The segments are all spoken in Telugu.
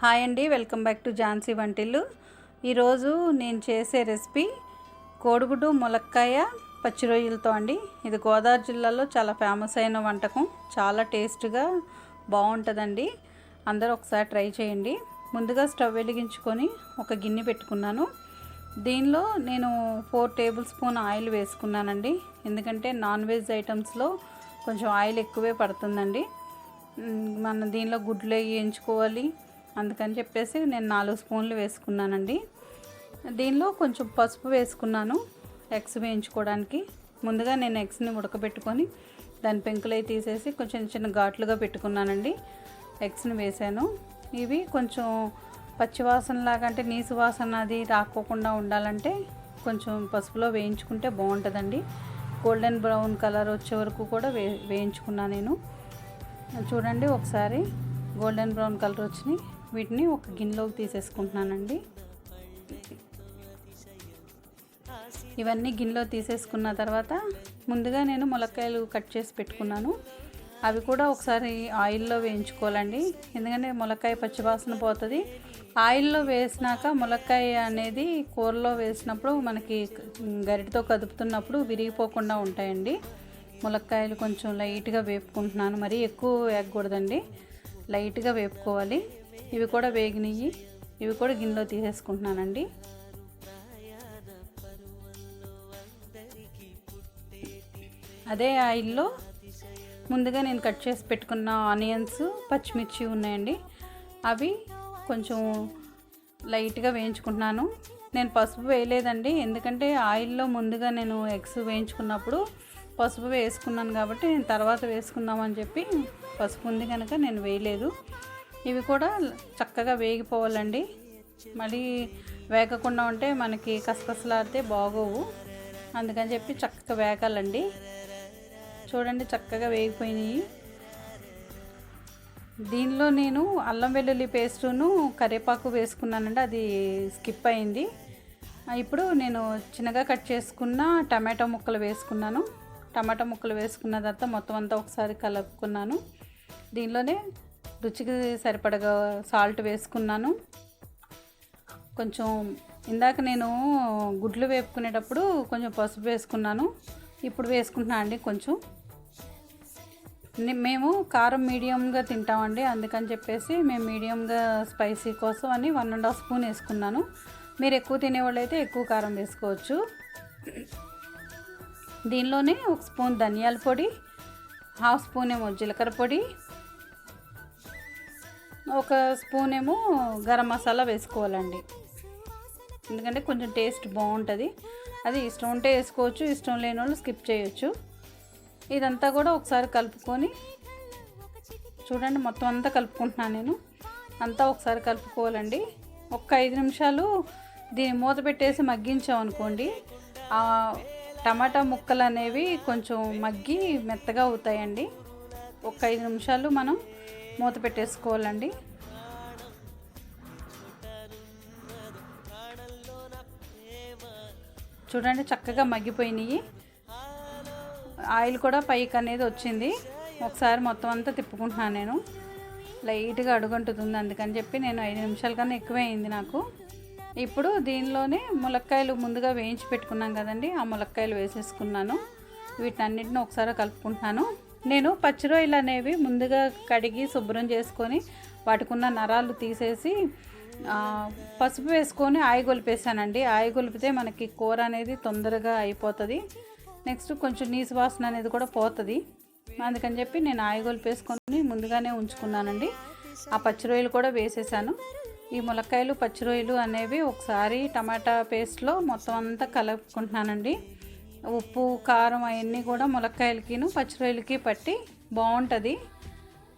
హాయ్ అండి, వెల్కమ్ బ్యాక్ టు ఝాన్సీ వంటిల్లు. ఈరోజు నేను చేసే రెసిపీ కోడిగుడ్డు ములక్కాయ పచ్చి రొయ్యలతో అండి. ఇది గోదావరి జిల్లాలో చాలా ఫేమస్ అయిన వంటకం. చాలా టేస్ట్గా బాగుంటుందండి. అందరూ ఒకసారి ట్రై చేయండి. ముందుగా స్టవ్ వెలిగించుకొని ఒక గిన్నె పెట్టుకున్నాను. దీనిలో నేను 4 టేబుల్ స్పూన్ ఆయిల్ వేసుకున్నానండి. ఎందుకంటే నాన్ వెజ్ ఐటమ్స్లో కొంచెం ఆయిల్ ఎక్కువే పడుతుందండి. మన దీనిలో గుడ్లు వేయించుకోవాలి, అందుకని చెప్పేసి నేను 4 స్పూన్లు వేసుకున్నానండి. దీనిలో కొంచెం పసుపు వేసుకున్నాను ఎగ్స్ వేయించుకోవడానికి. ముందుగా నేను ఎగ్స్ని ఉడకబెట్టుకొని దాని పెంకులై తీసేసి కొంచెం చిన్న ఘాట్లుగా పెట్టుకున్నానండి. ఎగ్స్ని వేసాను. ఇవి కొంచెం పచ్చివాసనలాగా, అంటే నీసు వాసన అది రాకోకుండా ఉండాలంటే కొంచెం పసుపులో వేయించుకుంటే బాగుంటుందండి. గోల్డెన్ బ్రౌన్ కలర్ వచ్చే వరకు కూడా వేయించుకున్నాను నేను. చూడండి, ఒకసారి గోల్డెన్ బ్రౌన్ కలర్ వచ్చినాయి. వీటిని ఒక గిన్నెలోకి తీసేసుకుంటున్నానండి. ఇవన్నీ గిన్నెలో తీసేసుకున్న తర్వాత ముందుగా నేను ములక్కాయలు కట్ చేసి పెట్టుకున్నాను. అవి కూడా ఒకసారి ఆయిల్లో వేయించుకోవాలండి. ఎందుకంటే ములక్కాయ పచ్చివాసన పోతుంది. ఆయిల్లో వేసినాక ములక్కాయ అనేది కూరలో వేసినప్పుడు మనకి గరిటతో కదుపుతున్నప్పుడు విరిగిపోకుండా ఉంటాయండి. ములక్కాయలు కొంచెం లైట్గా వేపుకుంటున్నాను. మరీ ఎక్కువ వేగకూడదండి, లైట్గా వేపుకోవాలి. ఇవి కూడా వేగినవి. ఇవి కూడా గిన్నెలో తీసేసుకుంటున్నానండి. అదే ఆయిల్లో ముందుగా నేను కట్ చేసి పెట్టుకున్న ఆనియన్స్, పచ్చిమిర్చి ఉన్నాయండి. అవి కొంచెం లైట్గా వేయించుకుంటున్నాను. నేను పసుపు వేయలేదండి, ఎందుకంటే ఆయిల్లో ముందుగా నేను ఎగ్స్ వేయించుకున్నప్పుడు పసుపు వేసుకున్నాను కాబట్టి నేను తర్వాత వేసుకుందామని చెప్పి పసుపు ఉంది కనుక నేను వేయలేదు. ఇవి కూడా చక్కగా వేగిపోవాలండి. మళ్ళీ వేగకుండా ఉంటే మనకి కసకసలాడితే బాగోవు. అందుకని చెప్పి చక్కగా వేగాలండి. చూడండి, చక్కగా వేగిపోయినాయి. దీనిలో నేను అల్లం వెల్లుల్లి పేస్టును కరివేపాకు వేసుకున్నానండి, అది స్కిప్ అయింది. ఇప్పుడు నేను చిన్నగా కట్ చేసుకున్న టమాటో ముక్కలు వేసుకున్నాను. టమాటా ముక్కలు వేసుకున్న తర్వాత మొత్తం అంతా ఒకసారి కలుపుకున్నాను. దీనిలోనే రుచికి సరిపడగా సాల్ట్ వేసుకున్నాను. కొంచెం ఇందాక నేను గుడ్లు వేపుకునేటప్పుడు కొంచెం పసుపు వేసుకున్నాను, ఇప్పుడు వేసుకుంటున్నాను అండి. కొంచెం మేము కారం మీడియంగా తింటామండి, అందుకని చెప్పేసి మేము మీడియంగా స్పైసీ కోసం అని 1.5 స్పూన్ వేసుకున్నాను. మీరు ఎక్కువ తినేవాళ్ళు అయితే ఎక్కువ కారం వేసుకోవచ్చు. దీనిలోనే 1 స్పూన్ ధనియాల పొడి, 1/2 స్పూన్ ఏమో జీలకర్ర పొడి, 1 స్పూన్ ఏమో గరం మసాలా వేసుకోవాలండి. ఎందుకంటే కొంచెం టేస్ట్ బాగుంటుంది. అది ఇష్టం ఉంటే వేసుకోవచ్చు, ఇష్టం లేని వాళ్ళు స్కిప్ చేయొచ్చు. ఇదంతా కూడా ఒకసారి కలుపుకొని చూడండి, మొత్తం అంతా కలుపుకుంటున్నాను నేను. అంతా ఒకసారి కలుపుకోవాలండి. 5 నిమిషాలు దీన్ని మూత పెట్టేసి మగ్గించామనుకోండి, టమాటా ముక్కలు అనేవి కొంచెం మగ్గి మెత్తగా అవుతాయండి. 5 నిమిషాలు మనం మూత పెట్టేసుకోవాలండి. చూడండి, చక్కగా మగ్గిపోయినాయి. ఆయిల్ కూడా పైకి అనేది వచ్చింది. ఒకసారి మొత్తం అంతా తిప్పుకుంటున్నాను నేను. లైట్గా అడుగంటుతుంది, అందుకని చెప్పి నేను 5 నిమిషాల కన్నా ఎక్కువే అయింది నాకు. ఇప్పుడు దీనిలోనే ములక్కాయలు ముందుగా వేయించి పెట్టుకున్నాం కదండి, ఆ ములక్కాయలు వేసేసుకున్నాను. వీటన్నిటిని ఒకసారి కలుపుకుంటున్నాను. నేను పచ్చి రొయ్యలు అనేవి ముందుగా కడిగి శుభ్రం చేసుకొని వాటికున్న నరాలు తీసేసి పసుపు వేసుకొని ఆయిగొలిపేసానండి. ఆయిగొలిపితే మనకి కూర అనేది తొందరగా అయిపోతుంది. నెక్స్ట్ కొంచెం నీసు వాసన అనేది కూడా పోతుంది. అందుకని చెప్పి నేను ఆయిగొలిపేసుకొని ముందుగానే ఉంచుకున్నానండి. ఆ పచ్చి రొయ్యలు కూడా వేసేసాను. ఈ ములక్కాయలు పచ్చి రొయ్యలు అనేవి ఒకసారి టమాటా పేస్ట్లో మొత్తం అంతా కలుపుకుంటున్నానండి. ఉప్పు, కారం అవన్నీ కూడా ములక్కాయలకిను పచ్చి రొయ్యలకి పట్టి బాగుంటుంది.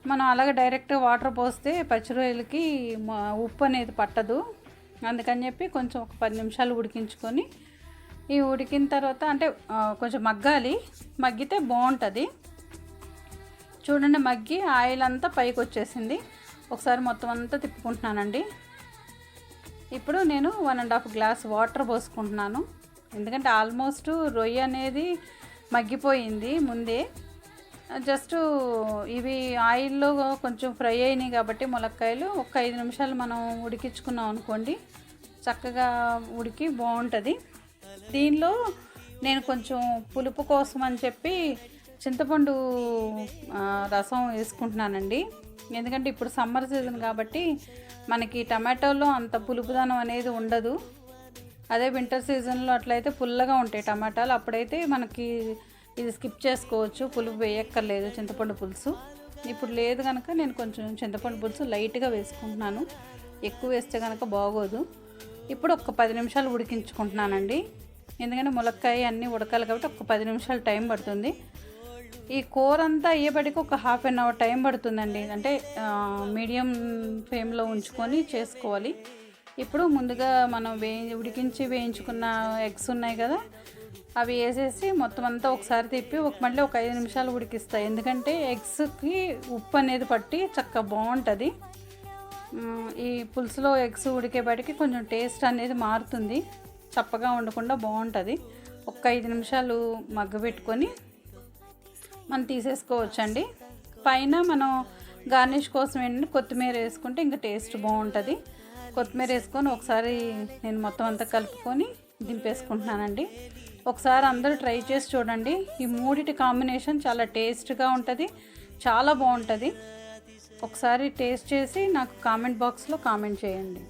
మనం అలాగే డైరెక్ట్ వాటర్ పోస్తే పచ్చి రొయ్యలకి ఉప్పు అనేది పట్టదు. అందుకని చెప్పి కొంచెం ఒక 10 నిమిషాలు ఉడికించుకొని, ఈ ఉడికిన తర్వాత అంటే కొంచెం మగ్గాలి, మగ్గితే బాగుంటుంది. చూడండి, మగ్గి ఆయిల్ అంతా పైకి వచ్చేసింది. ఒకసారి మొత్తం అంతా తిప్పుకుంటున్నానండి. ఇప్పుడు నేను 1.5 గ్లాస్ వాటర్ పోసుకుంటున్నాను. ఎందుకంటే ఆల్మోస్ట్ రొయ్య అనేది మగ్గిపోయింది ముందే. జస్ట్ ఇవి ఆయిల్లో కొంచెం ఫ్రై అయినాయి కాబట్టి ములక్కాయలు ఒక 5 నిమిషాలు మనం ఉడికించుకున్నాం అనుకోండి, చక్కగా ఉడికి బాగుంటుంది. దీనిలో నేను కొంచెం పులుపు కోసం అని చెప్పి చింతపండు రసం వేసుకుంటున్నానండి. ఎందుకంటే ఇప్పుడు సమ్మర్ సీజన్ కాబట్టి మనకి టమాటోలో అంత పులుపుదనం అనేది ఉండదు. అదే వింటర్ సీజన్లో అట్లయితే పుల్లగా ఉంటాయి టమాటాలు, అప్పుడైతే మనకి ఇది స్కిప్ చేసుకోవచ్చు, పులుపు వేయక్కర్లేదు చింతపండు పులుసు. ఇప్పుడు లేదు కనుక నేను కొంచెం చింతపండు పులుసు లైట్గా వేసుకుంటున్నాను, ఎక్కువ వేస్తే కనుక బాగోదు. ఇప్పుడు ఒక 10 నిమిషాలు ఉడికించుకుంటున్నానండి. ఎందుకంటే ములక్కాయ అన్నీ ఉడకాలి కాబట్టి ఒక 10 నిమిషాలు టైం పడుతుంది. ఈ కూర అంతా అయ్యేపటికి ఒక హాఫ్ అన్ అవర్ టైం పడుతుందండి. అంటే మీడియం ఫ్లేమ్లో ఉంచుకొని చేసుకోవాలి. ఇప్పుడు ముందుగా మనం ఉడికించి వేయించుకున్న ఎగ్స్ ఉన్నాయి కదా, అవి వేసేసి మొత్తం అంతా ఒకసారి తిప్పి మళ్ళీ ఒక 5 నిమిషాలు ఉడికిస్తాయి. ఎందుకంటే ఎగ్స్కి ఉప్పు అనేది పట్టి చక్కగా బాగుంటుంది. ఈ పులుసులో ఎగ్స్ ఉడికేపటికి కొంచెం టేస్ట్ అనేది మారుతుంది, చప్పగా ఉండకుండా బాగుంటుంది. ఒక 5 నిమిషాలు మగ్గబెట్టుకొని మనం తీసేసుకోవచ్చండి. పైన మనం గార్నిష్ కోసం ఏంటంటే కొత్తిమీర వేసుకుంటే ఇంకా టేస్ట్ బాగుంటుంది. కొత్తిమీర వేసుకొని ఒకసారి నేను మొత్తం అంతా కలుపుకొని దింపేసుకుంటున్నానండి. ఒకసారి అందరూ ట్రై చేసి చూడండి. ఈ మూడిటి కాంబినేషన్ చాలా టేస్ట్గా ఉంటుంది, చాలా బాగుంటుంది. ఒకసారి టేస్ట్ చేసి నాకు కామెంట్ బాక్స్లో కామెంట్ చేయండి.